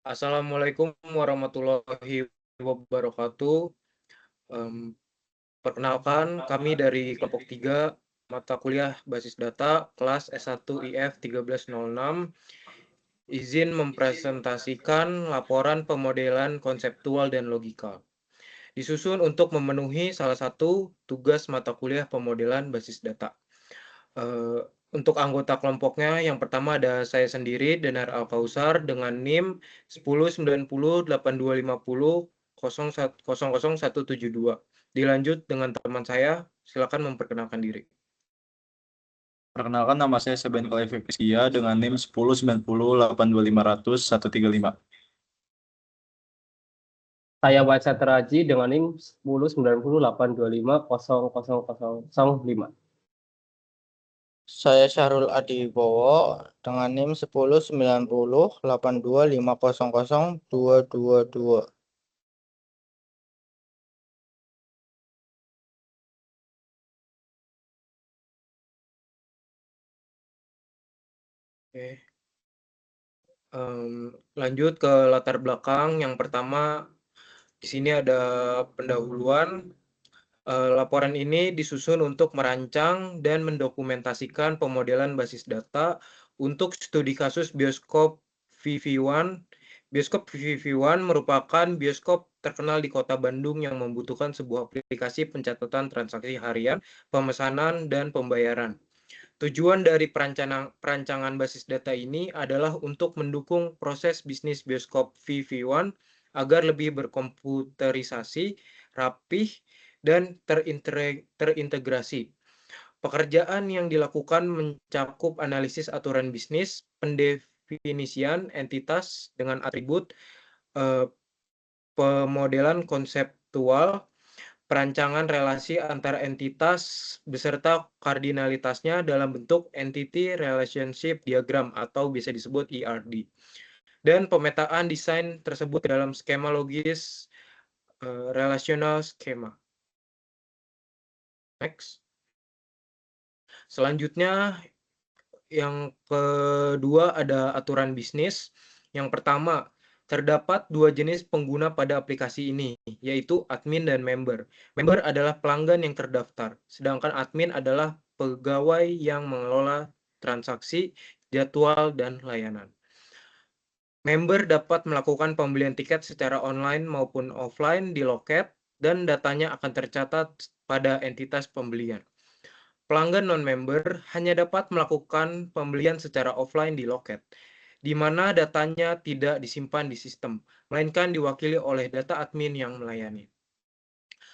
Assalamualaikum warahmatullahi wabarakatuh. Em, Perkenalkan, kami dari kelompok 3 mata kuliah basis data kelas S1 IF 1306 izin mempresentasikan laporan pemodelan konseptual dan logika. Disusun untuk memenuhi salah satu tugas mata kuliah pemodelan basis data. Eh, untuk anggota kelompoknya, yang pertama ada saya sendiri, Denar Alkausar, dengan NIM 109082500172. Dilanjut dengan teman saya, silakan memperkenalkan diri. Perkenalkan, nama saya Seben Kalifia dengan NIM 109082500135. Saya Waca Teraji dengan NIM 109082500005. Saya Syahrul Adibowo dengan NIM 109082500222. Oke. Lanjut ke latar belakang. Yang pertama, di sini ada pendahuluan. Laporan ini disusun untuk merancang dan mendokumentasikan pemodelan basis data untuk studi kasus bioskop VV1. Bioskop VV1 merupakan bioskop terkenal di Kota Bandung yang membutuhkan sebuah aplikasi pencatatan transaksi harian, pemesanan, dan pembayaran. Tujuan dari perancangan basis data ini adalah untuk mendukung proses bisnis bioskop VV1 agar lebih berkomputerisasi, rapih, dan terintegrasi. Pekerjaan yang dilakukan mencakup analisis aturan bisnis, pendefinisian entitas dengan atribut, pemodelan konseptual, perancangan relasi antar entitas beserta kardinalitasnya dalam bentuk Entity Relationship Diagram atau bisa disebut ERD. Dan pemetaan desain tersebut dalam skema logis relational schema. Next. Selanjutnya, yang kedua ada aturan bisnis. Yang pertama, terdapat dua jenis pengguna pada aplikasi ini, yaitu admin dan member. Member adalah pelanggan yang terdaftar, sedangkan admin adalah pegawai yang mengelola transaksi, jadwal, dan layanan. Member dapat melakukan pembelian tiket secara online maupun offline di loket, dan datanya akan tercatat pada entitas pembelian. Pelanggan non-member hanya dapat melakukan pembelian secara offline di loket, di mana datanya tidak disimpan di sistem, melainkan diwakili oleh data admin yang melayani.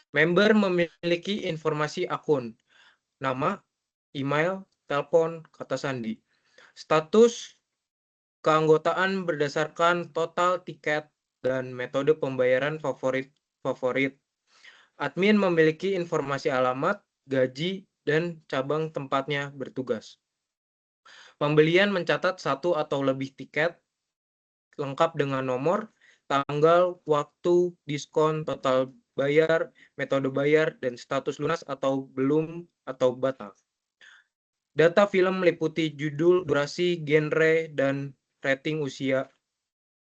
Member memiliki informasi akun, nama, email, telepon, kata sandi. Status keanggotaan berdasarkan total tiket dan metode pembayaran favorit. Admin memiliki informasi alamat, gaji, dan cabang tempatnya bertugas. Pembelian mencatat satu atau lebih tiket lengkap dengan nomor, tanggal, waktu, diskon, total bayar, metode bayar, dan status lunas atau belum atau batal. Data film meliputi judul, durasi, genre, dan rating usia.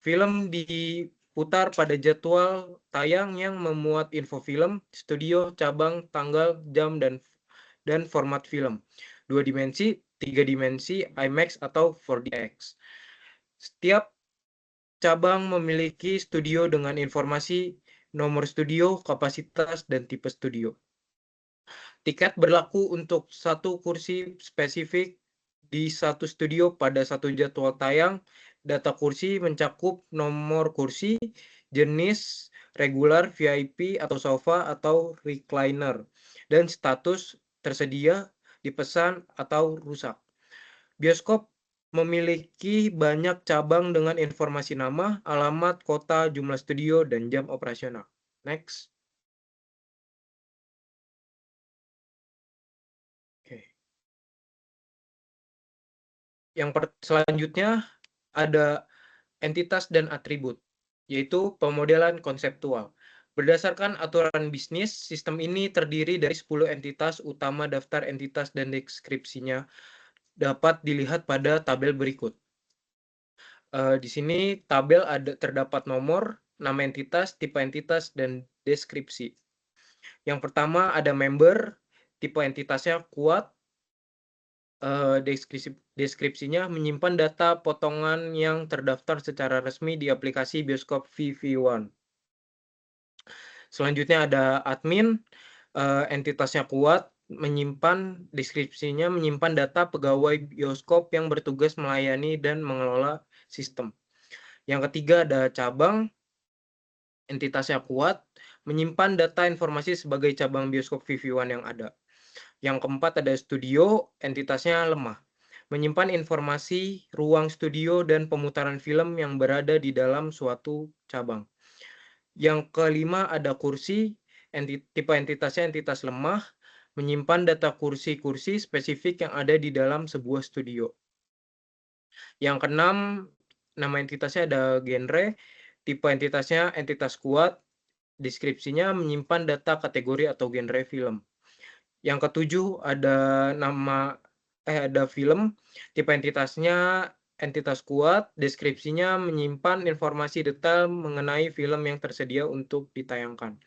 Film diputar pada jadwal tayang yang memuat info film, studio, cabang, tanggal, jam, dan format film. 2 dimensi, 3 dimensi, IMAX atau 4DX. Setiap cabang memiliki studio dengan informasi nomor studio, kapasitas, dan tipe studio. Tiket berlaku untuk satu kursi spesifik di satu studio pada satu jadwal tayang. Data kursi mencakup nomor kursi, jenis, regular, VIP, atau sofa, atau recliner, dan status tersedia, dipesan, atau rusak. Bioskop memiliki banyak cabang dengan informasi nama, alamat, kota, jumlah studio, dan jam operasional. Next. Oke. Yang selanjutnya ada entitas dan atribut, yaitu pemodelan konseptual. Berdasarkan aturan bisnis, sistem ini terdiri dari 10 entitas utama. Daftar entitas dan deskripsinya dapat dilihat pada tabel berikut. Di sini tabel terdapat nomor, nama entitas, tipe entitas, dan deskripsi. Yang pertama ada member, tipe entitasnya kuat, deskripsinya menyimpan data potongan yang terdaftar secara resmi di aplikasi bioskop VV1. Selanjutnya ada admin, entitasnya kuat, deskripsinya menyimpan data pegawai bioskop yang bertugas melayani dan mengelola sistem. Yang ketiga ada cabang, entitasnya kuat, menyimpan data informasi sebagai cabang bioskop VV1 yang ada. Yang keempat ada studio, entitasnya lemah, menyimpan informasi ruang studio dan pemutaran film yang berada di dalam suatu cabang. Yang kelima ada kursi, tipe entitasnya entitas lemah, menyimpan data kursi-kursi spesifik yang ada di dalam sebuah studio. Yang keenam, nama entitasnya ada genre, tipe entitasnya entitas kuat, deskripsinya menyimpan data kategori atau genre film. Yang ketujuh ada film, tipe entitasnya entitas kuat, deskripsinya menyimpan informasi detail mengenai film yang tersedia untuk ditayangkan.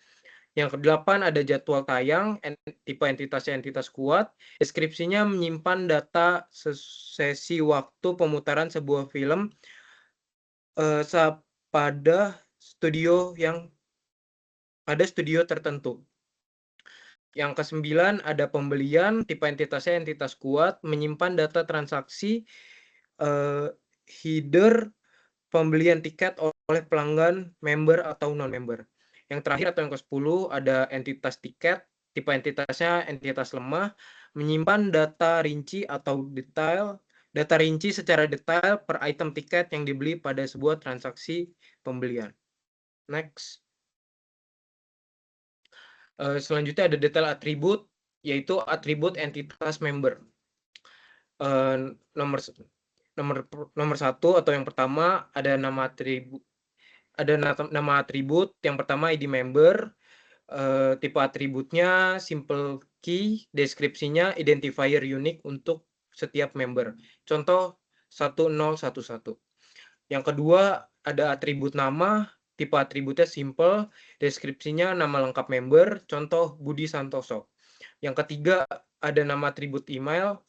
Yang kedelapan ada jadwal tayang, tipe entitasnya entitas kuat, deskripsinya menyimpan data sesi waktu pemutaran sebuah film pada studio tertentu. Yang kesembilan ada pembelian, tipe entitasnya entitas kuat, menyimpan data transaksi header pembelian tiket oleh pelanggan, member atau non-member. Yang terakhir atau yang ke-10 ada entitas tiket, tipe entitasnya entitas lemah, menyimpan data rinci secara detail per item tiket yang dibeli pada sebuah transaksi pembelian. Next. Selanjutnya ada detail atribut, yaitu atribut entitas member. Nomor satu atau yang pertama ada nama atribut. Yang pertama ID member, tipe atributnya simple key, deskripsinya identifier unik untuk setiap member. Contoh 1011. Yang kedua ada atribut nama, tipe atributnya simple, deskripsinya nama lengkap member, contoh Budi Santoso. Yang ketiga ada nama atribut email.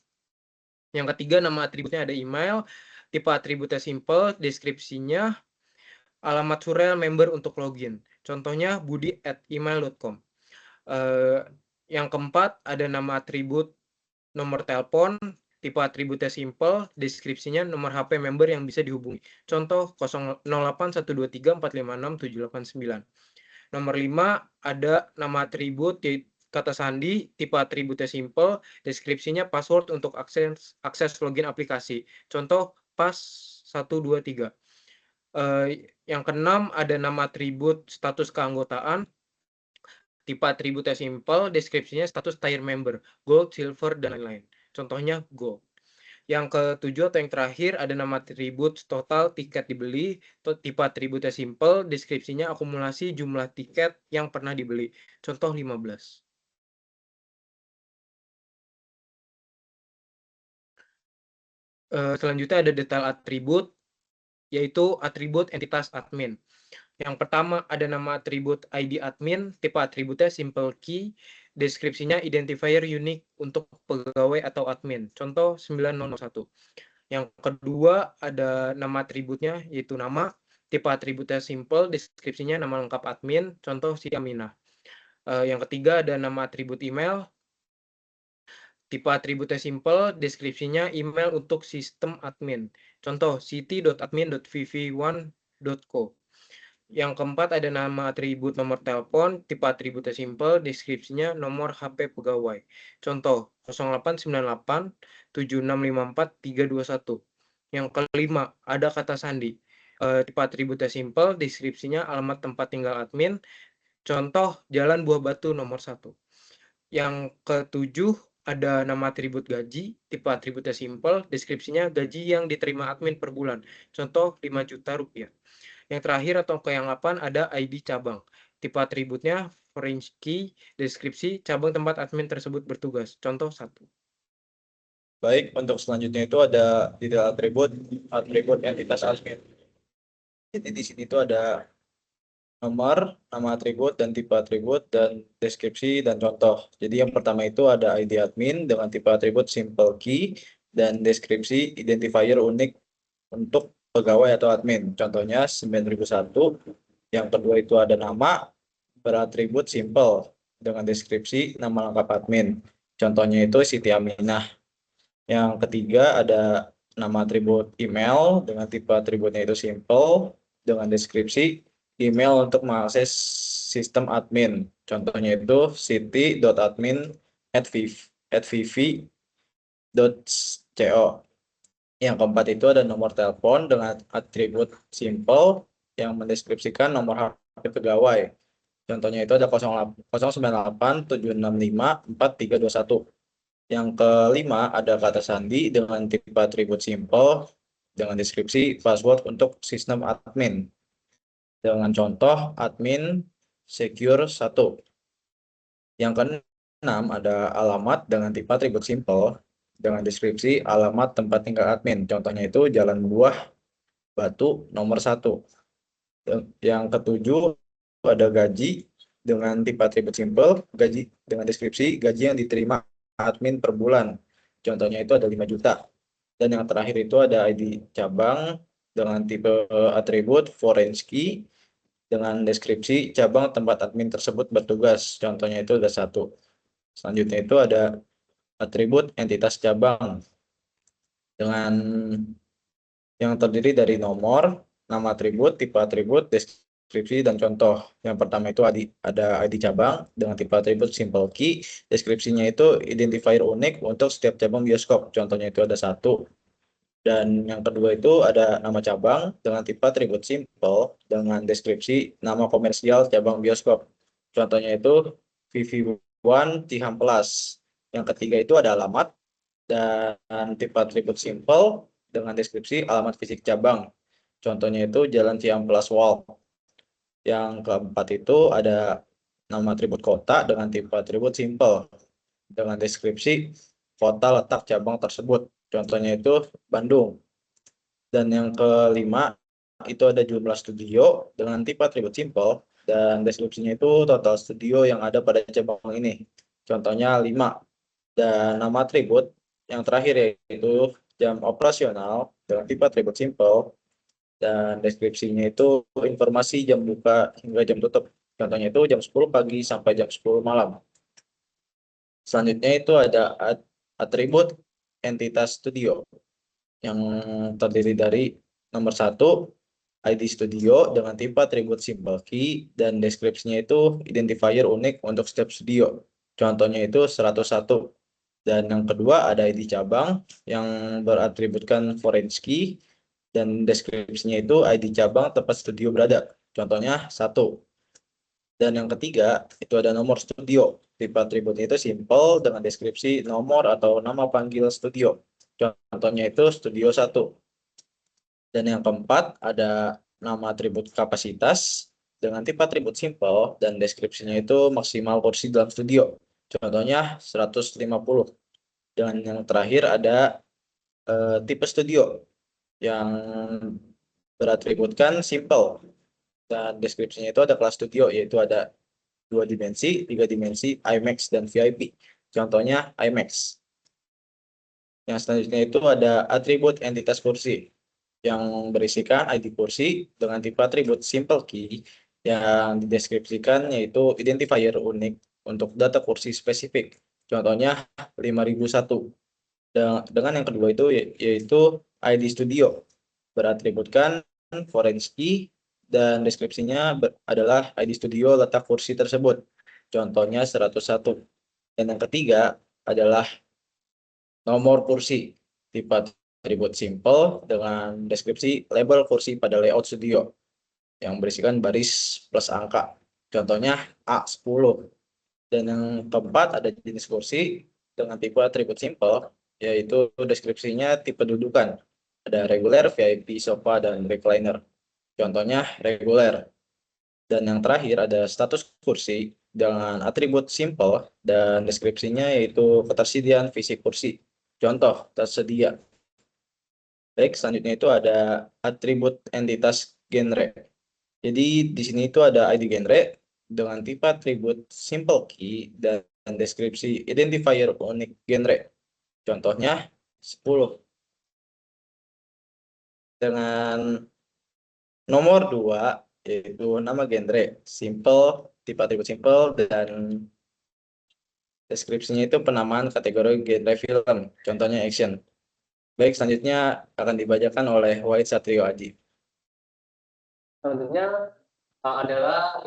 Yang ketiga nama atributnya ada email, tipe atributnya simple, deskripsinya alamat surel member untuk login. Contohnya budi@email.com. Yang keempat ada nama atribut nomor telepon, tipe atributnya simple, deskripsinya nomor HP member yang bisa dihubungi. Contoh 081234567789. Nomor 5 ada nama atribut yaitu kata sandi, tipe atributnya simple, deskripsinya password untuk akses login aplikasi. Contoh pas 123. Yang keenam ada nama atribut status keanggotaan, tipe atributnya simple, deskripsinya status tier member, gold, silver, dan lain-lain. Contohnya gold. Yang ketujuh atau yang terakhir ada nama atribut total tiket dibeli, tipe atributnya simple, deskripsinya akumulasi jumlah tiket yang pernah dibeli. Contoh 15. Selanjutnya ada detail atribut, yaitu atribut entitas admin. Yang pertama ada nama atribut ID admin, tipe atributnya simple key, deskripsinya identifier unik untuk pegawai atau admin. Contoh 9001. Yang kedua ada nama atributnya yaitu nama, tipe atributnya simple, deskripsinya nama lengkap admin, contoh Siti Aminah. Yang ketiga ada nama atribut email, tipe atributnya simple, deskripsinya email untuk sistem admin, contoh siti.admin.vv1.co. Yang keempat ada nama atribut nomor telepon, tipe atributnya simple, deskripsinya nomor HP pegawai. Contoh 0898 7654 321. Yang kelima ada kata sandi, tipe atributnya simple, deskripsinya alamat tempat tinggal admin. Contoh Jalan Buah Batu nomor 1. Yang ketujuh ada nama atribut gaji, tipe atributnya simple, deskripsinya gaji yang diterima admin per bulan. Contoh 5 juta rupiah. Yang terakhir atau ke-8 ada ID cabang. Tipe atributnya foreign key, deskripsi cabang tempat admin tersebut bertugas. Contoh 1. Baik, untuk selanjutnya itu ada detail atribut entitas admin. Jadi di sini itu ada nomor, nama atribut, dan tipe atribut, dan deskripsi, dan contoh. Jadi yang pertama itu ada ID admin dengan tipe atribut simple key, dan deskripsi identifier unik untuk pegawai atau admin. Contohnya 9001. Yang kedua itu ada nama beratribut simple dengan deskripsi nama lengkap admin. Contohnya itu Siti Aminah. Yang ketiga ada nama atribut email dengan tipe atributnya itu simple dengan deskripsi email untuk mengakses sistem admin. Contohnya itu siti.admin@vv.co. Yang keempat itu ada nomor telepon dengan atribut simple yang mendeskripsikan nomor HP pegawai. Contohnya itu ada 098 765 4321. Yang kelima ada kata sandi dengan tipe atribut simple dengan deskripsi password untuk sistem admin. Dengan contoh admin secure 1. Yang keenam ada alamat dengan tipe atribut simple dengan deskripsi alamat tempat tinggal admin. Contohnya itu Jalan Buah Batu nomor 1. Yang ketujuh ada gaji dengan tipe atribut simple, gaji dengan deskripsi gaji yang diterima admin per bulan. Contohnya itu ada 5 juta. Dan yang terakhir itu ada ID cabang dengan tipe atribut foreign key dengan deskripsi cabang tempat admin tersebut bertugas. Contohnya itu ada 1. Selanjutnya itu ada atribut entitas cabang dengan yang terdiri dari nomor, nama atribut, tipe atribut, deskripsi, dan contoh. Yang pertama itu ada ID cabang dengan tipe atribut simple key. Deskripsinya itu identifier unik untuk setiap cabang bioskop. Contohnya itu ada 1. Dan yang kedua itu ada nama cabang dengan tipe atribut simple dengan deskripsi nama komersial cabang bioskop. Contohnya itu VV1 Cihampelas. Yang ketiga itu ada alamat dan tipe atribut simple dengan deskripsi alamat fisik cabang. Contohnya itu Jalan Cihampelas Walk. Yang keempat itu ada nama atribut kota dengan tipe atribut simple dengan deskripsi kota letak cabang tersebut. Contohnya itu Bandung. Dan yang kelima itu ada jumlah studio dengan tipe atribut simple dan deskripsinya itu total studio yang ada pada cabang ini. Contohnya 5. Dan nama atribut yang terakhir yaitu jam operasional dengan tipe atribut simple dan deskripsinya itu informasi jam buka hingga jam tutup. Contohnya itu jam 10 pagi sampai jam 10 malam. Selanjutnya itu ada atribut entitas studio yang terdiri dari nomor 1 ID studio dengan tipe atribut simple key dan deskripsinya itu identifier unik untuk setiap studio. Contohnya itu 101. Dan yang kedua ada ID cabang yang beratributkan foreign key dan deskripsinya itu ID cabang tempat studio berada. Contohnya 1. Dan yang ketiga itu ada nomor studio. Tipe atributnya itu simple dengan deskripsi nomor atau nama panggil studio. Contohnya itu studio 1. Dan yang keempat ada nama atribut kapasitas dengan tipe atribut simple dan deskripsinya itu maksimal kursi dalam studio. Contohnya 150. Dan yang terakhir ada tipe studio yang beratributkan simple dan deskripsinya itu ada kelas studio yaitu ada 2 dimensi, 3 dimensi, IMAX, dan VIP. Contohnya IMAX. Yang selanjutnya itu ada atribut entitas kursi yang berisikan ID kursi dengan tipe atribut simple key yang dideskripsikan yaitu identifier unik untuk data kursi spesifik. Contohnya 5001. Dengan yang kedua itu yaitu ID studio beratributkan foreign key dan deskripsinya adalah ID studio letak kursi tersebut. Contohnya 101. Dan yang ketiga adalah nomor kursi tipe atribut simple dengan deskripsi label kursi pada layout studio yang berisikan baris plus angka. Contohnya A10. Dan yang keempat ada jenis kursi dengan tipe atribut simple yaitu deskripsinya tipe dudukan. Ada reguler, VIP, sofa, dan recliner. Contohnya reguler. Dan yang terakhir ada status kursi dengan atribut simple dan deskripsinya yaitu ketersediaan fisik kursi. contoh tersedia. Baik, selanjutnya itu ada atribut entitas genre. Jadi di sini itu ada ID genre dengan tipe atribut simple key dan deskripsi identifier unik genre. Contohnya 10. Dengan nomor 2 yaitu nama genre, simple, tipe atribut simple, dan deskripsinya itu penamaan kategori genre film, contohnya action. Baik, selanjutnya akan dibacakan oleh Wahid Satrio Aji. Selanjutnya adalah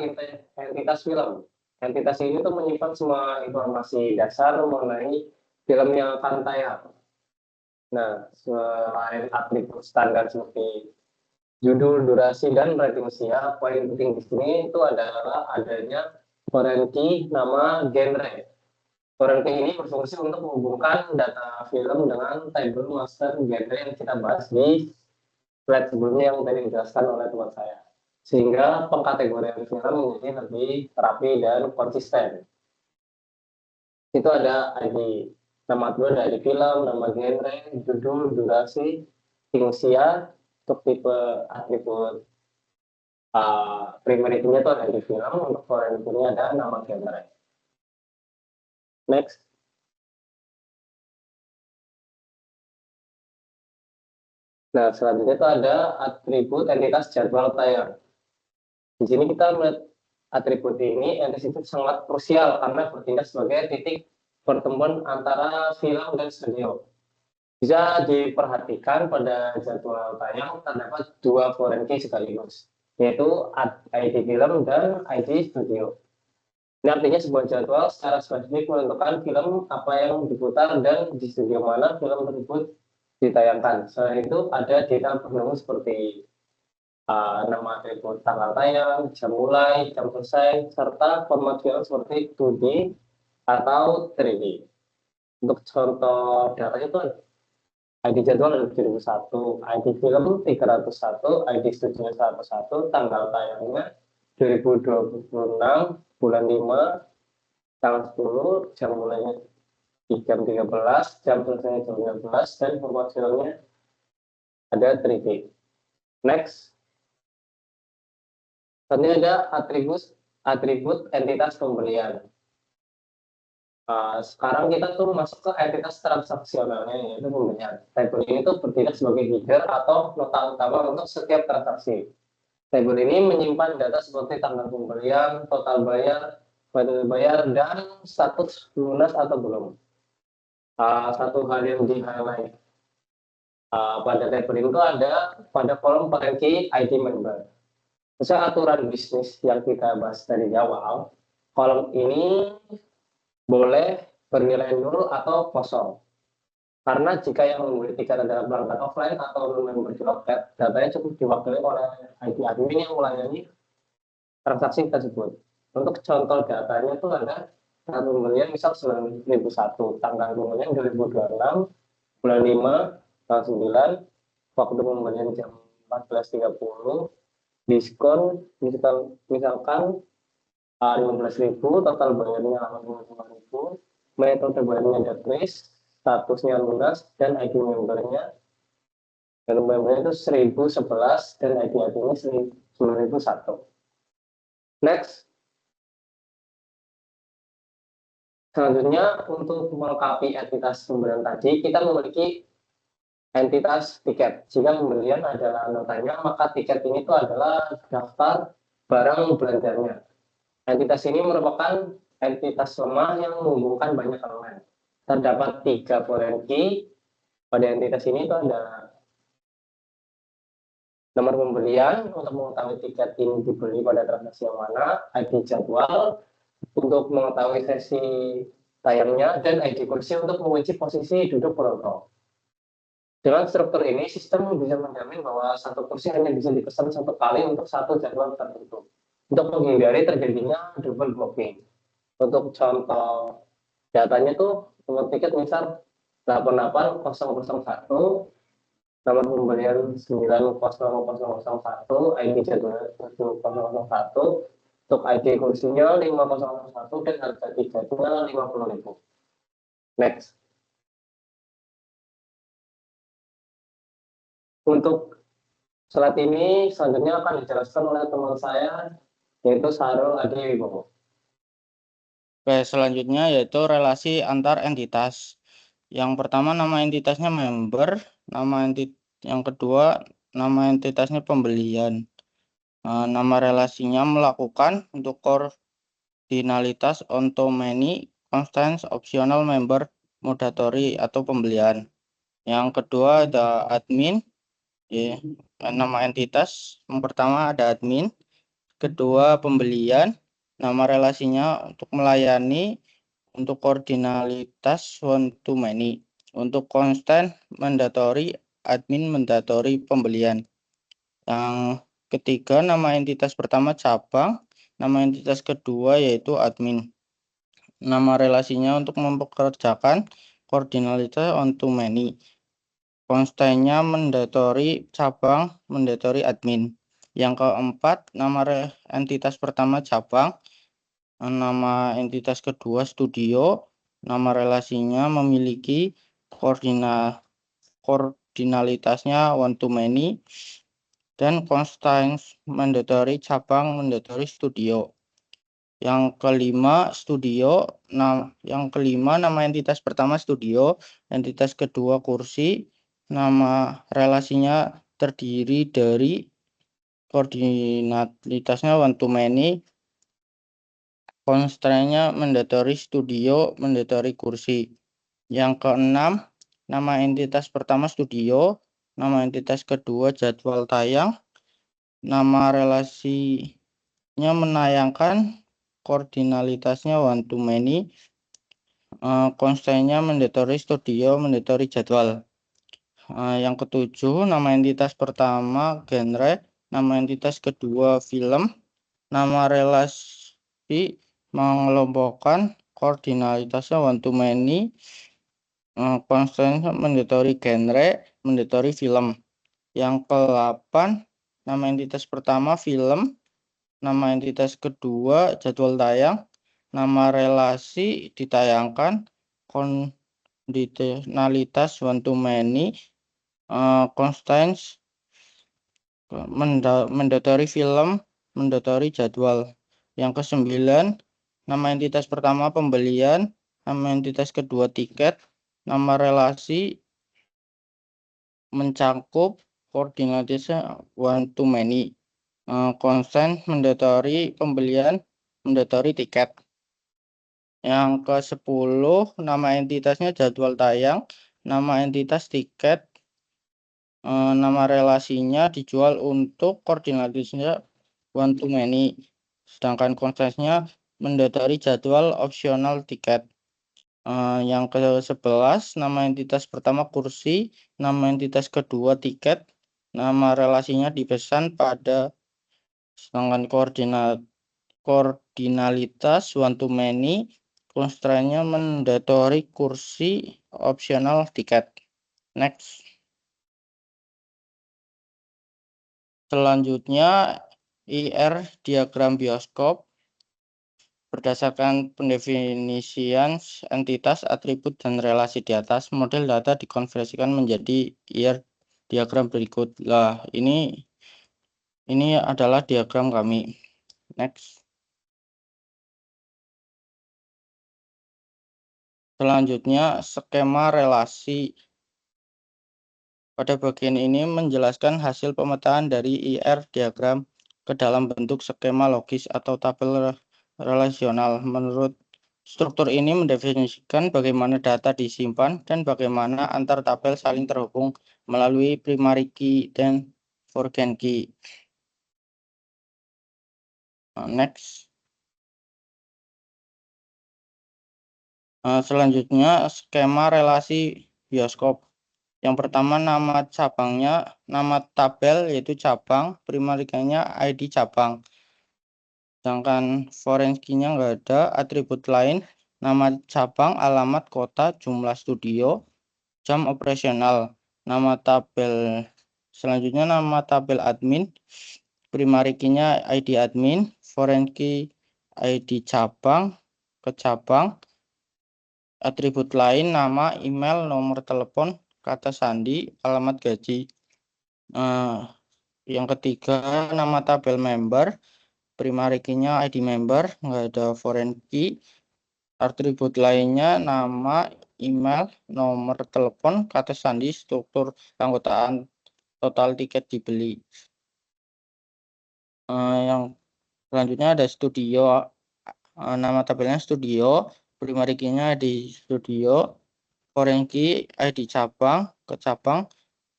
entitas film. Entitas ini tuh menyimpan semua informasi dasar mengenai film yang akan tayang. Nah, selain atribut standar seperti judul, durasi, dan rating usia, poin penting di sini itu adalah adanya foreign key nama genre. Foreign key ini berfungsi untuk menghubungkan data film dengan table master genre yang kita bahas di slide sebelumnya yang tadi dijelaskan oleh teman saya. Sehingga pengkategorian film menjadi lebih rapi dan konsisten. Itu ada ID. Nama dua ada ID film, nama genre, judul, durasi, usia, untuk tipe atribut primary key-nya itu ada di film, untuk foreign key-nya ada nama genre. Next. Nah, selanjutnya itu ada atribut entitas jadwal tayang. Di sini kita melihat atribut ini, entitas itu sangat krusial karena bertindak sebagai titik pertemuan antara film dan studio. Bisa diperhatikan pada jadwal tayang terdapat dua foreign key sekaligus, yaitu ID film dan ID studio. Ini artinya sebuah jadwal secara spesifik menentukan film apa yang diputar dan di studio mana film tersebut ditayangkan. Selain itu ada detail pendukung seperti nama atribut tanggal tayang, jam mulai, jam selesai, serta format film seperti 2D atau 3D. Untuk contoh datanya itu ID jadwal ada 2001, ID film 301, ID studio 101, tanggal tayangnya 2026, bulan 5, tanggal 10, jam mulainya di jam 13, jam selesai jam 12, dan format filmnya ada 3D. Next. Selanjutnya ada atribut entitas pembelian. Sekarang kita tuh masuk ke entitas transaksionalnya, yaitu pembelian. Tabel ini tuh bertindak sebagai header atau nota utama untuk setiap transaksi. Tabel ini menyimpan data seperti tanggal pembelian, total bayar, badal bayar, dan status lunas atau belum. Satu hal yang di-highlight pada tabel ini itu ada pada kolom foreign key ID member. Sesuai aturan bisnis yang kita bahas dari awal, kolom ini boleh bernilai 0 atau kosong. Karena jika yang membeli tiket adalah pelanggan offline atau non-member di loket, datanya cukup diwakili oleh ID admin yang melayani transaksi tersebut. Untuk contoh datanya itu ada satu pembelian misal 9.001, tanggal pembelian 2026, bulan 5, tanggal 9, waktu pembelian jam 14.30, diskon misalkan 15.000, total bayarnya 85.000, metode bayarnya ada kris, statusnya lunas, dan ID membernya itu 1011 dan ID adminnya 1001. Next. Selanjutnya untuk melengkapi entitas pembelian tadi, kita memiliki entitas tiket. Jika pembelian adalah notanya, maka tiket ini itu adalah daftar barang belanjanya. Entitas ini merupakan entitas lemah yang menghubungkan banyak elemen. Terdapat 3 foreign key. Pada entitas ini itu ada nomor pembelian untuk mengetahui tiket ini dibeli pada transaksi yang mana, ID jadwal untuk mengetahui sesi tayangnya, dan ID kursi untuk mengunci posisi duduk penonton. Dengan struktur ini, sistem bisa menjamin bahwa satu kursi hanya bisa dipesan satu kali untuk satu jadwal tertentu, untuk menghindari terjadinya double booking. Untuk contoh datanya tuh nomor tiket misal 88001, nomor pembelian 90001, ID jadwal 7001, untuk ID kursinya 5001, dan harga tiketnya 50.000. Next. Untuk slide ini selanjutnya akan dijelaskan oleh teman saya, yaitu Sarul Adi Wibowo. Oke, selanjutnya yaitu relasi antar entitas. Yang pertama nama entitasnya member, yang kedua nama entitasnya pembelian. Nama relasinya melakukan untuk koordinalitas onto many constants optional member mandatory atau pembelian. Yang kedua ada admin, ya, nama entitas. Yang pertama ada admin, kedua pembelian, nama relasinya untuk melayani, untuk koordinalitas one to many, untuk constant mandatory admin mandatory pembelian. Yang ketiga nama entitas pertama cabang, nama entitas kedua yaitu admin. Nama relasinya untuk mempekerjakan koordinalitas on to many. Konstannya mandatory cabang, mandatory admin. Yang keempat nama entitas pertama cabang, nama entitas kedua studio, nama relasinya memiliki koordinalitasnya one to many, dan constants mandatory cabang mandatory studio. Yang kelima studio, yang kelima nama entitas pertama studio, entitas kedua kursi, nama relasinya terdiri dari koordinalitasnya one to many, constraint-nya mandatory studio mandatory kursi. Yang keenam nama entitas pertama studio, nama entitas kedua jadwal tayang, nama relasinya menayangkan, koordinalitasnya one to many, constraint-nya mandatory studio mandatory jadwal. Yang ketujuh nama entitas pertama genre, nama entitas kedua film, nama relasi mengelompokkan, koordinalitasnya one to many, constraint mandatory genre mandatory film. Yang ke-8 nama entitas pertama film, nama entitas kedua jadwal tayang, nama relasi ditayangkan, kondisionalitas one to many, constraints mandatory film mandatory jadwal. Yang ke-9 nama entitas pertama pembelian, nama entitas kedua tiket, nama relasi mencakup koordinatnya one to many, constant mandatory pembelian mandatory tiket. Yang ke-10 nama entitasnya jadwal tayang, nama entitas tiket, nama relasinya dijual untuk koordinatnya one to many, sedangkan konteksnya mandatory jadwal optional tiket. Yang ke-11 nama entitas pertama kursi, nama entitas kedua tiket, nama relasinya dipesan pada, sedangkan koordinalitas one to many, constraint-nya mandatory kursi optional tiket. Next. Selanjutnya IR diagram bioskop. Berdasarkan pendefinisian entitas, atribut, dan relasi di atas, model data dikonversikan menjadi IR diagram berikut. Lah, ini adalah diagram kami. Next. Selanjutnya skema relasi. Pada bagian ini menjelaskan hasil pemetaan dari IR diagram ke dalam bentuk skema logis atau tabel relasional. Menurut struktur ini mendefinisikan bagaimana data disimpan dan bagaimana antar tabel saling terhubung melalui primary key dan foreign key. Next. Selanjutnya skema relasi bioskop. Yang pertama nama cabangnya, nama tabel yaitu cabang, primary key-nya ID cabang. Sedangkan foreign key-nya nggak ada, atribut lain, nama cabang, alamat, kota, jumlah studio, jam operasional. Nama tabel selanjutnya nama tabel admin, primary key-nya ID admin, foreign key ID cabang ke cabang, atribut lain nama, email, nomor telepon, kata sandi, alamat gaji. Yang ketiga, nama tabel member, primary key-nya ID member, nggak ada foreign key. Atribut lainnya nama, email, nomor telepon, kata sandi, struktur keanggotaan, total tiket dibeli. Yang selanjutnya ada studio, nama tabelnya studio, primary key-nya ID studio, foreign key ID cabang ke cabang.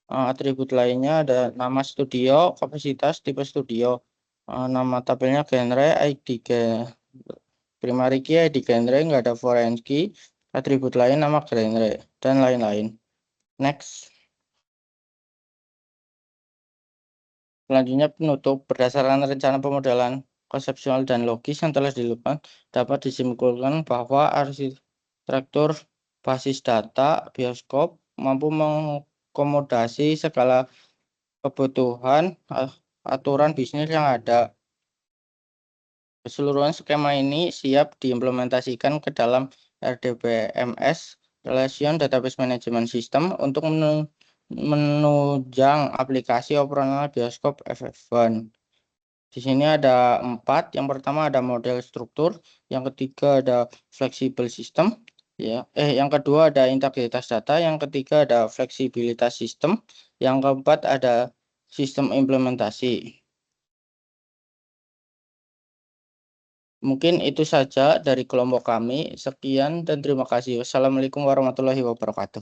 Atribut lainnya ada nama studio, kapasitas, tipe studio, nama tabelnya genre, ID primary key, ID genre, nggak ada foreign key, atribut lain, nama genre, dan lain-lain. Next. Selanjutnya penutup. Berdasarkan rencana pemodelan konseptual dan logis yang telah dilakukan, dapat disimpulkan bahwa arsitektur basis data bioskop mampu mengakomodasi segala kebutuhan aturan bisnis yang ada. Keseluruhan skema ini siap diimplementasikan ke dalam RDBMS, Relation Database Management System, untuk menunjang aplikasi operasional bioskop FF1. Di sini ada 4. Yang pertama ada model struktur, yang ketiga ada fleksibel sistem, yang kedua ada integritas data, yang ketiga ada fleksibilitas sistem, yang keempat ada sistem implementasi. Mungkin itu saja dari kelompok kami. Sekian dan terima kasih. Wassalamualaikum warahmatullahi wabarakatuh.